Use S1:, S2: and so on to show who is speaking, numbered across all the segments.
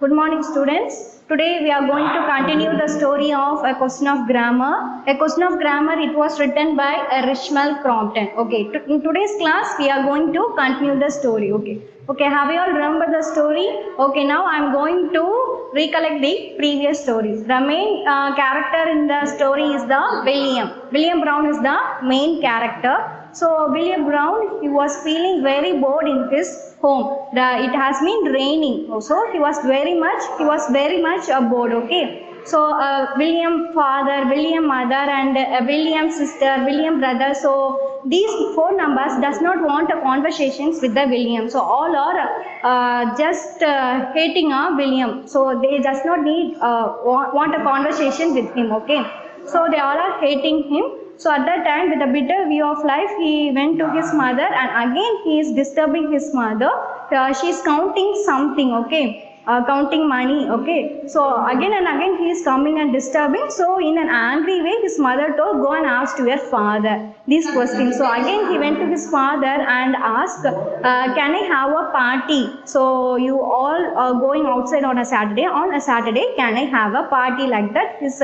S1: Good morning, students. Today we are going to continue the story of A Question of Grammar. A Question of Grammar, it was written by Richmal Crompton. Okay, in today's class we are going to continue the story. Okay, have you all remembered the story? Okay, now I am going to recollect the previous stories. The main character in the story is the William. William Brown is the main character. So William Brown, he was feeling very bored in his home. It has been raining, so he was very much bored. Okay. So William father, William mother, and William sister, William brother. So these four numbers does not want a conversations with the William. So all are just hating William. So they does not need want a conversation with him. Okay. So they all are hating him. So at that time, with a bitter view of life, he went to his mother, and again he is disturbing his mother. She is counting something, okay, counting money, okay. So again and again he is coming and disturbing. So in an angry way, his mother told, "Go and ask to your father these questions." So again he went to his father and asked, "Can I have a party? So you all are going outside on a Saturday. On a Saturday, can I have a party like that?" His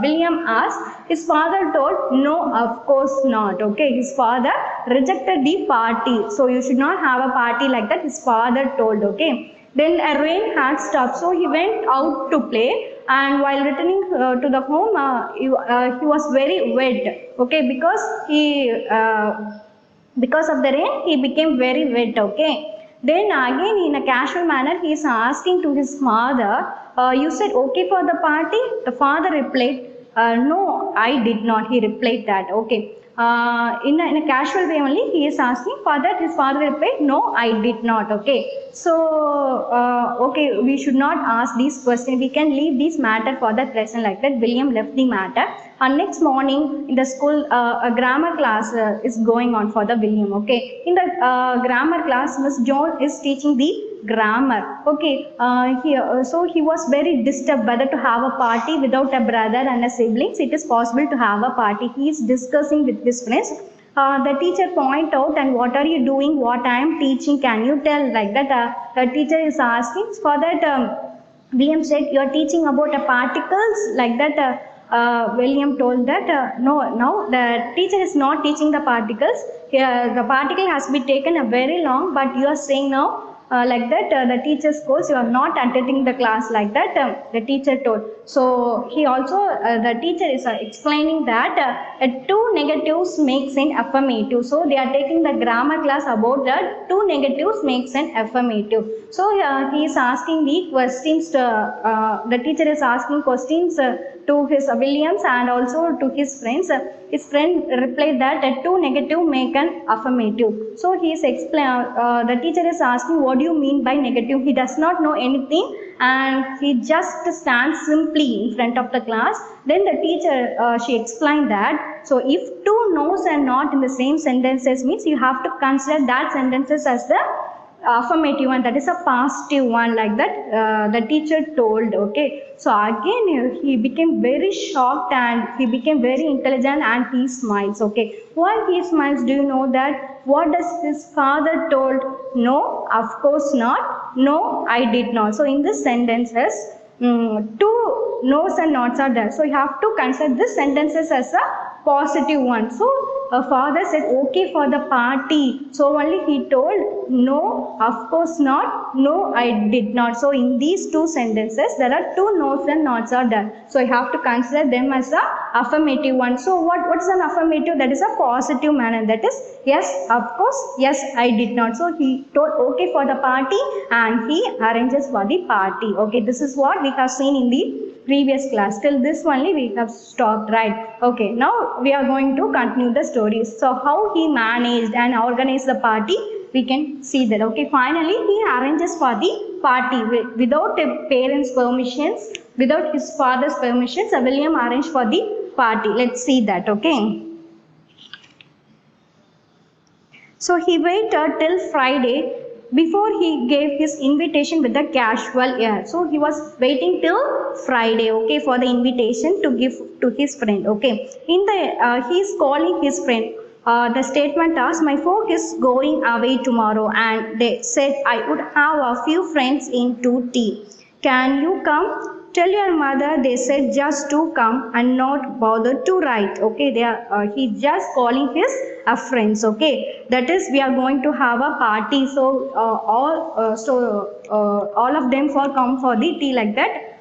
S1: William asked. His father told, "No, of course not." Okay, his father rejected the party. So you should not have a party like that, his father told. Okay. Then a rain had stopped, so he went out to play, and while returning to the home, he was very wet. Okay, because of the rain, he became very wet. Okay. Then again, in a casual manner, he is asking to his mother, "You said okay for the party?" The father replied, "No, I did not." He replied that. Okay. In a casual way only, he is asking. For that, his father replied, "No, I did not." Okay. So, okay, we should not ask these questions. We can leave this matter for the present like that. William left the matter. And next morning in the school, a grammar class is going on for the William. Okay. In the grammar class, Miss John is teaching the grammar. Okay. So he was very disturbed whether to have a party without a brother and a siblings. It is possible to have a party. He is discussing with his friends. The teacher point out, "And what are you doing? What I am teaching? Can you tell?" Like that, the teacher is asking. For that, William said, "You are teaching about particles." Like that, William told that, no, the teacher is not teaching the particles. The particle has been taken a very long, but you are saying now. Like that, the teacher scolds, "You are not attending the class." Like that, the teacher told. So he also, the teacher is explaining that two negatives makes an affirmative. So they are taking the grammar class about the two negatives makes an affirmative. So he is asking the questions. The teacher is asking questions to his Williams and also to his friends. His friend replied that two negative make an affirmative. So he is the teacher is asking, "What do you mean by negative?" He does not know anything, and he just stands simply in front of the class. Then the teacher, she explained that, so if two no's and not in the same sentences means you have to consider that sentences as the affirmative one, that is a positive one. Like that, the teacher told. Okay. So again he became very shocked and he became very intelligent and he smiles. Okay. Why he smiles? Do you know that? What does his father told? "No, of course not. No, I did not." So in this sentences, two no's and nots are there. So you have to consider this sentences as a positive one. So father said okay for the party. So only he told, "No, of course not. No, I did not." So in these two sentences, there are two no's and nots are there. So you have to consider them as a affirmative one. So what's an affirmative? That is a positive manner. That is, yes, of course, yes, I did not. So he told okay for the party and he arranges for the party. Okay, this is what we have seen in the previous class. Till this only we have stopped, right? Okay, now we are going to continue the stories. So how he managed and organized the party, we can see that. Okay, finally he arranges for the party without a parents' permissions, without his father's permissions. William arranged for the party. Let's see that. Okay. So he waited till Friday before he gave his invitation with a casual air. So he was waiting till Friday, okay, for the invitation to give to his friend. Okay, in the he is calling his friend. The statement was, "My folk is going away tomorrow, and they said I would have a few friends in to tea." Can you come? Tell your mother, they said, just to come and not bother to write. Okay, they are, he just calling his friends. Okay, that is, we are going to have a party. So all of them for come for the tea like that.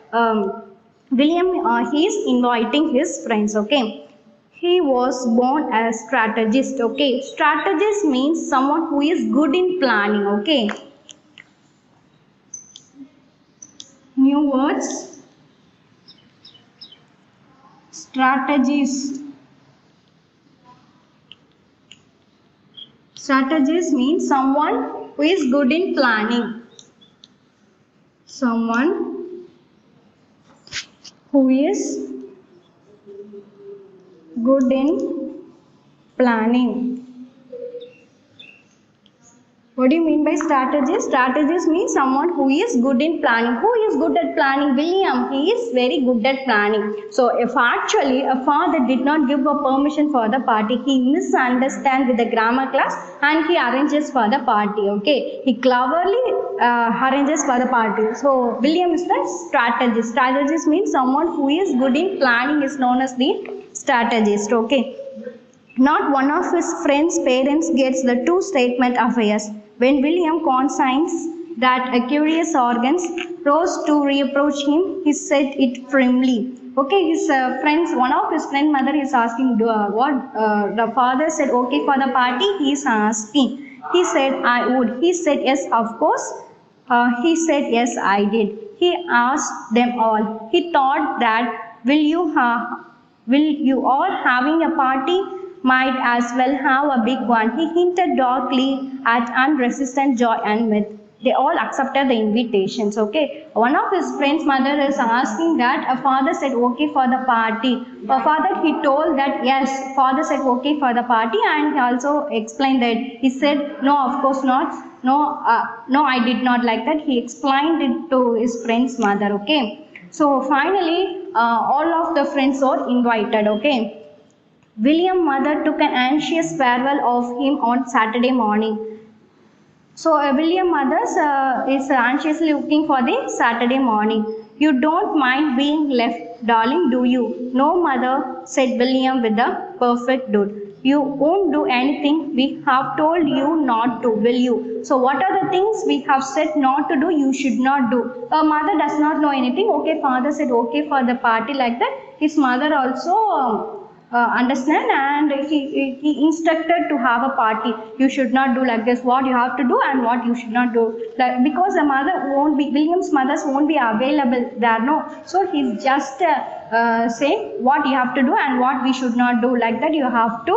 S1: William, he is inviting his friends. Okay. He was born as strategist. Okay, strategist means someone who is good in planning. Okay, new words. Strategist. Strategist means someone who is good in planning. Someone who is good in planning. What do you mean by strategist? Strategist means someone who is good in planning. Who is good at planning? William. He is very good at planning. So if actually a father did not give a permission for the party, he misunderstands with the grammar class and he arranges for the party. Okay. He cleverly arranges for the party. So William is the strategist. Strategist means someone who is good in planning is known as the strategist. Okay. Not one of his friends' parents gets the true statement of affairs. When William consigns that a curious organs rose to reapproach him, he said it firmly. Okay, his one of his friend mother is asking what the father said. Okay, for the party, he is asking. He said, I would. He said, yes, of course. He said, yes, I did. He asked them all. He thought that will you all having a party? Might as well have a big one. He hinted darkly at unresistant joy and mirth. They all accepted the invitations. Okay. One of his friend's mother is asking that a father said okay for the party. A father, he told that yes, father said okay for the party, and he also explained that he said no, of course not. No, I did not like that. He explained it to his friend's mother. Okay. So finally, all of the friends were invited. Okay. William's mother took an anxious farewell of him on Saturday morning. So William's mother is anxiously looking for the Saturday morning. You don't mind being left, darling, do you? No, mother, said William with a perfect dude. You won't do anything we have told you not to, will you? So what are the things we have said not to do, you should not do? A mother does not know anything. Okay, father said okay for the party like that. His mother also understand, and he instructed to have a party. You should not do like this, what you have to do and what you should not do, like, because the mother won't be, William's mothers won't be available there, no. So he's just saying what you have to do and what we should not do, like that you have to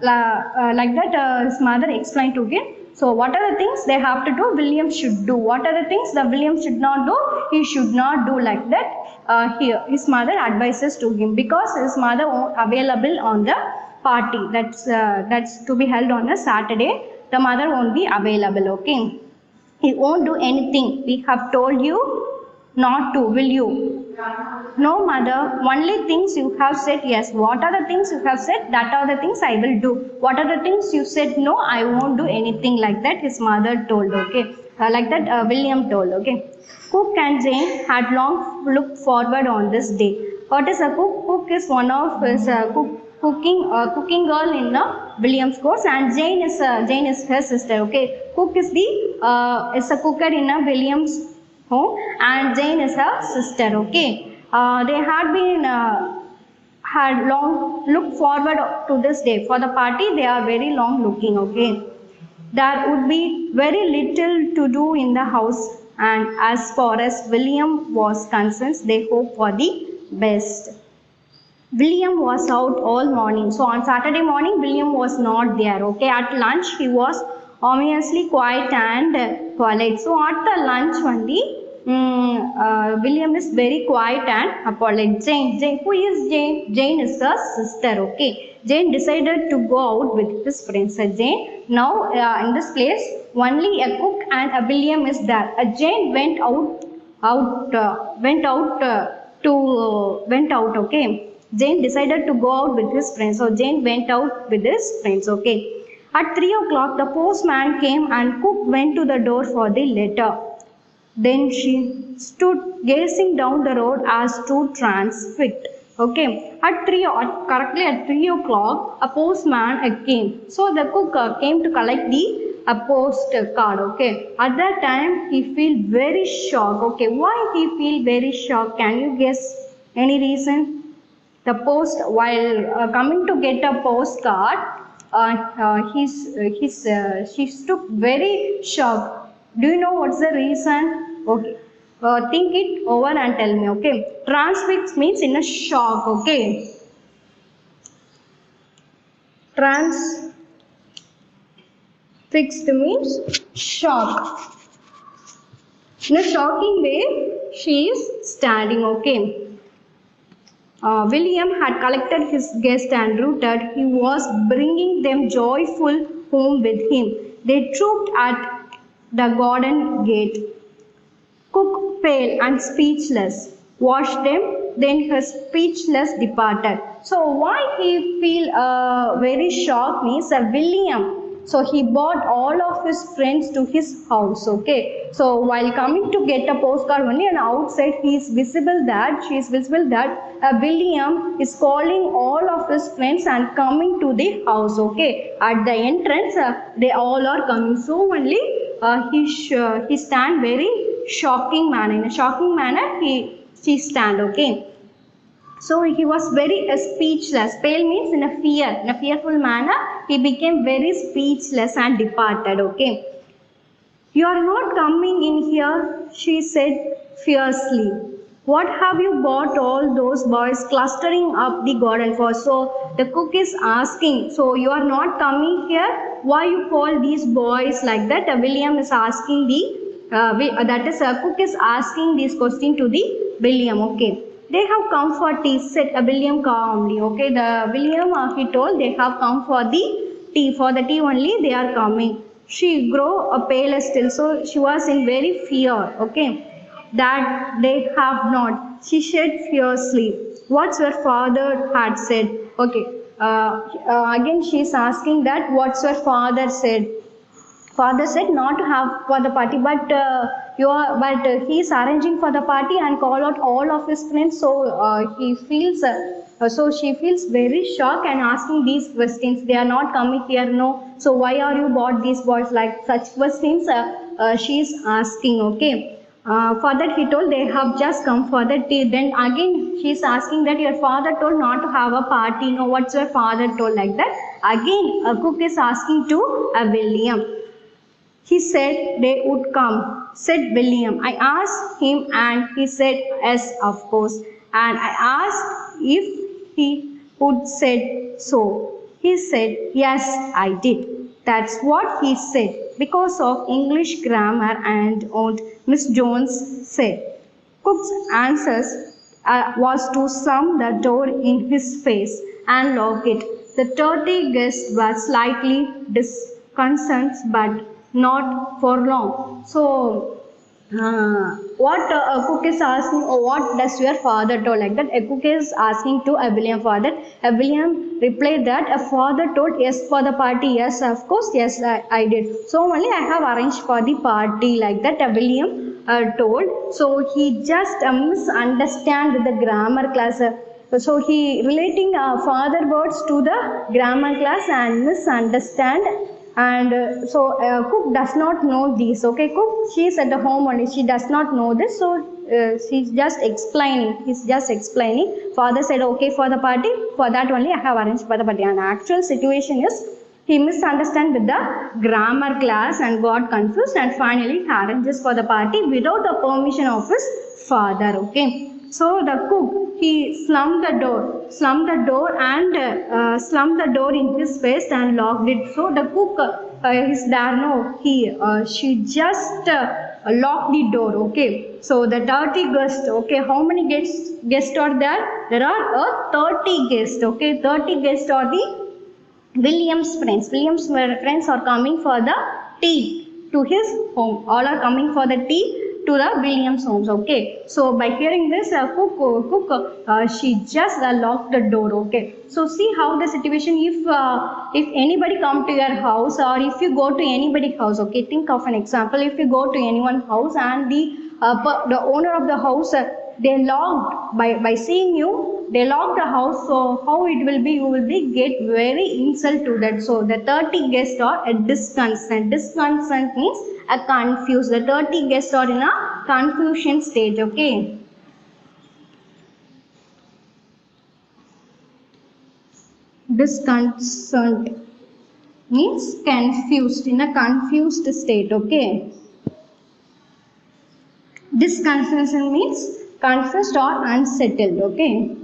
S1: like that his mother explained to him. So what are the things they have to do, William should do. What are the things the William should not do, he should not do, like that. Here his mother advises to him, because his mother won't available on the party that's to be held on a Saturday. The mother won't be available. Okay, he won't do anything we have told you not to, will you? No, mother, only things you have said yes. What are the things you have said? That are the things I will do. What are the things you said no, I won't do anything, like that his mother told. Okay, like that William told. Okay. Cook and Jane had long looked forward on this day. What is a cook? Cook is one of his cooking girl in William's course, and Jane is her sister. Okay, Cook is a cooker in William's home, and Jane is her sister. Okay, they had long looked forward to this day. For the party, they are very long looking. Okay, there would be very little to do in the house. And as far as William was concerned, they hoped for the best. William was out all morning. So on Saturday morning, William was not there. Okay, at lunch he was obviously quiet and polite. So at the lunch only, William is very quiet and polite. Jane, who is Jane? Jane is her sister. Okay, Jane decided to go out with his friends. Jane, now in this place only a cook and a William is there. Jane went out. Okay, Jane decided to go out with his friends. So Jane went out with his friends. Okay, at 3 o'clock the postman came and Cook went to the door for the letter. Then she stood gazing down the road as two transfixed. Okay, correctly at 3 o'clock, a postman came. So the cook came to collect the postcard. Okay, at that time he feel very shocked. Okay, why he feel very shocked? Can you guess any reason? The post while coming to get a postcard, she took very shocked. Do you know what's the reason? Okay, think it over and tell me. Okay, transfixed means in a shock. Okay, transfixed means shock. In a shocking way she is standing. Okay, William had collected his guests and rooted. He was bringing them joyful home with him. They trooped at the garden gate. Cook, pale and speechless, watched them. Then her speechless departed. So why he feel very shocked means William. So he brought all of his friends to his house. Okay. So while coming to get a postcard, only on outside she is visible that William is calling all of his friends and coming to the house. Okay. At the entrance, they all are coming. So only he stand very shocking manner. In a shocking manner, she stand. Okay. So he was very speechless. Pale means in a fearful manner. He became very speechless and departed. Okay. You are not coming in here, she said fiercely. What have you bought all those boys clustering up the garden for? So the cook is asking, so you are not coming here? Why you call these boys like that? William is asking cook is asking this question to the William. Okay. They have come for tea, said William calmly. Okay, the William he told they have come for the tea. For the tea only they are coming. She grew pale still, so she was in very fear. Okay, that they have not. She said fiercely. What's your father had said? Okay, again she is asking that what's your father said. Father said not to have for the party, but he is arranging for the party and call out all of his friends. So he feels. So she feels very shocked and asking these questions. They are not coming here, no. So why are you bought these boys? Like such questions she is asking. Okay. For that he told they have just come for the tea. Then again she is asking that your father told not to have a party. No, what's your father told like that? Again a cook is asking to William. He said they would come, said William. I asked him and he said yes, of course. And I asked if he would said so. He said yes, I did. That's what he said because of English grammar and what Miss Jones said. Cook's answers was to slam the door in his face and lock it. The 30 guests were slightly disconcerted but not for long. So, what a cook is asking, or what does your father told like that? A cook is asking to a William father. A William replied that a father told yes for the party. Yes, of course, yes, I did. So only I have arranged for the party like that. A William told. So he just misunderstand the grammar class. So he relating father words to the grammar class and misunderstand. And cook does not know this. Okay, cook, she is at the home only, she does not know this. So she's just explaining, he's just explaining. Father said okay for the party, for that only I have arranged for the party. And actual situation is he misunderstand with the grammar class and got confused, and finally he arranges for the party without the permission of his father. Okay. So the cook, he slammed the door in his face and locked it. So the cook is there, no, she just locked the door. Okay. So the 30 guests. Okay, how many guests are there? There are 30 guests. Okay, 30 guests are the William's friends. William's friends are coming for the tea to his home. All are coming for the tea. to the Williams' homes. Okay, so by hearing this, she just locked the door. Okay, so see how the situation, if anybody come to your house, or if you go to anybody's house. Okay, think of an example. If you go to anyone's house and the owner of the house, they locked, by seeing you, they lock the house. So how it will be, you will be get very insult to that. So the 30 guests are a disconcerted. Disconcerted means a confused. The 30 guests are in a confusion stage. Okay, disconcerted means confused, in a confused state. Okay, disconcerted means confused or unsettled. Okay,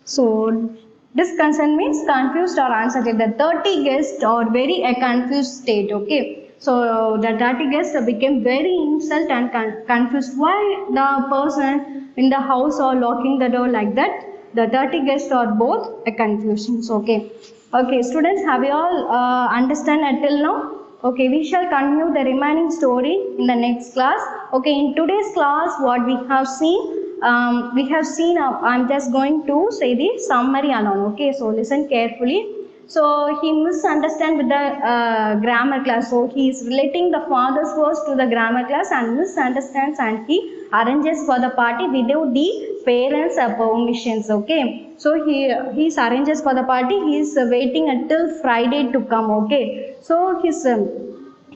S1: so disconcerted means confused or unsettled. The 30 guests are very a confused state. Okay, so the 30 guests became very insult and confused. Why the person in the house are locking the door like that? The 30 guests are both a confusions. Okay, okay, students, have you all understand until now? Okay, we shall continue the remaining story in the next class. Okay, in today's class, what we have seen, I'm just going to say the summary alone. Okay, so listen carefully. So he misunderstands with the grammar class. So he is relating the father's words to the grammar class and misunderstands, and he arranges for the party without the parents' permissions. Okay, so he arranges for the party. He is waiting until Friday to come. Okay, so his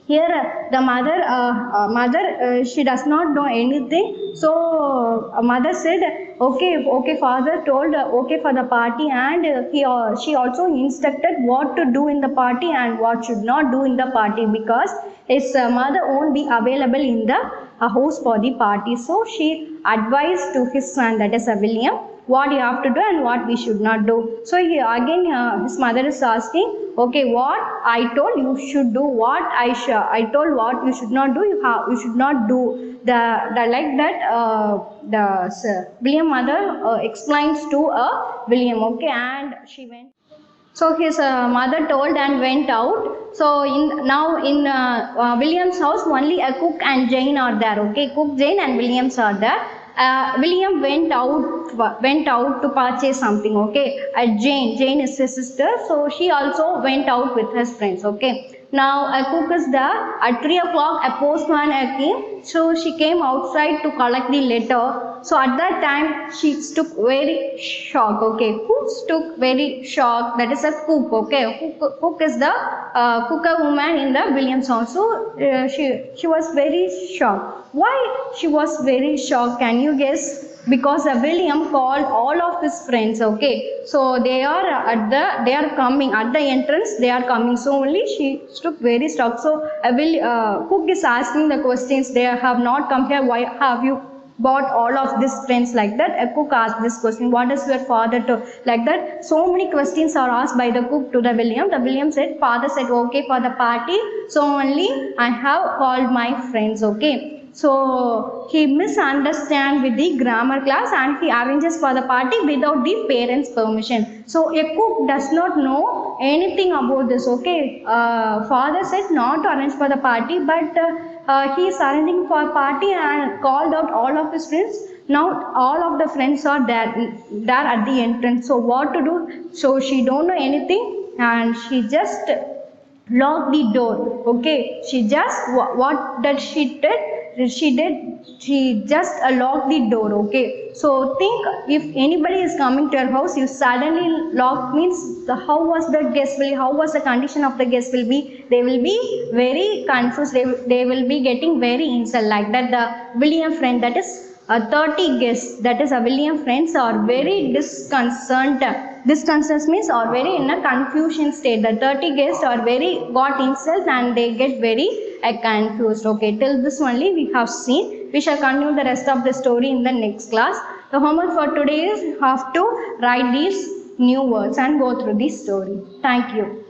S1: here the mother she does not know anything. So mother said, okay, father told okay for the party, and she also instructed what to do in the party and what should not do in the party, because his mother won't be available in the house for the party. So she advised to his son, that is William, what you have to do and what we should not do. So he again his mother is asking, okay, what I told you should do, what I told what you should not do, you should not do. The like that William mother explains to William. Okay, and she went. So his mother told and went out. So now in William's house, only a cook and Jane are there. Okay, cook, Jane and Williams are there. William went out to purchase something. Okay, Jane is his sister, so she also went out with his friends. Okay, now a cook is there. At 3 o'clock, a postman came, so she came outside to collect the letter. So at that time, she took very shock. Okay, who took very shock? That is a cook. Okay, cook is the cooker woman in the Williams house. So she was very shocked. Why she was very shocked? Can you guess? Because William called all of his friends. Okay, so they are coming at the entrance. They are coming. So only she took very shocked. So cook is asking the questions. They have not come here. Why have you bought all of these friends like that? A cook asked this question. What does your father do? Like that, so many questions are asked by the cook to the William. The William said, father said okay for the party, so only I have called my friends. Okay, so he misunderstands with the grammar class and he arranges for the party without the parents' permission. So a cook does not know anything about this. Okay, father said not to arrange for the party, but he is arranging for a party and called out all of his friends. Now all of the friends are there at the entrance. So what to do? So she don't know anything and she just locked the door. Okay, she just what that she did? She just locked the door. Okay, so think, if anybody is coming to your house, you suddenly lock, means how was the guest will, how was the condition of the guest will be? They will be very confused. They will be getting very insult like that. The William friend, that is 30 guests, that is a William friends, are very disconcerted. Disconcerted means are very in a confusion state. The 30 guests are very got insult and they get very confused. Okay, till this only we have seen. We shall continue the rest of the story in the next class. The homework for today is you have to write these new words and go through this story. Thank you.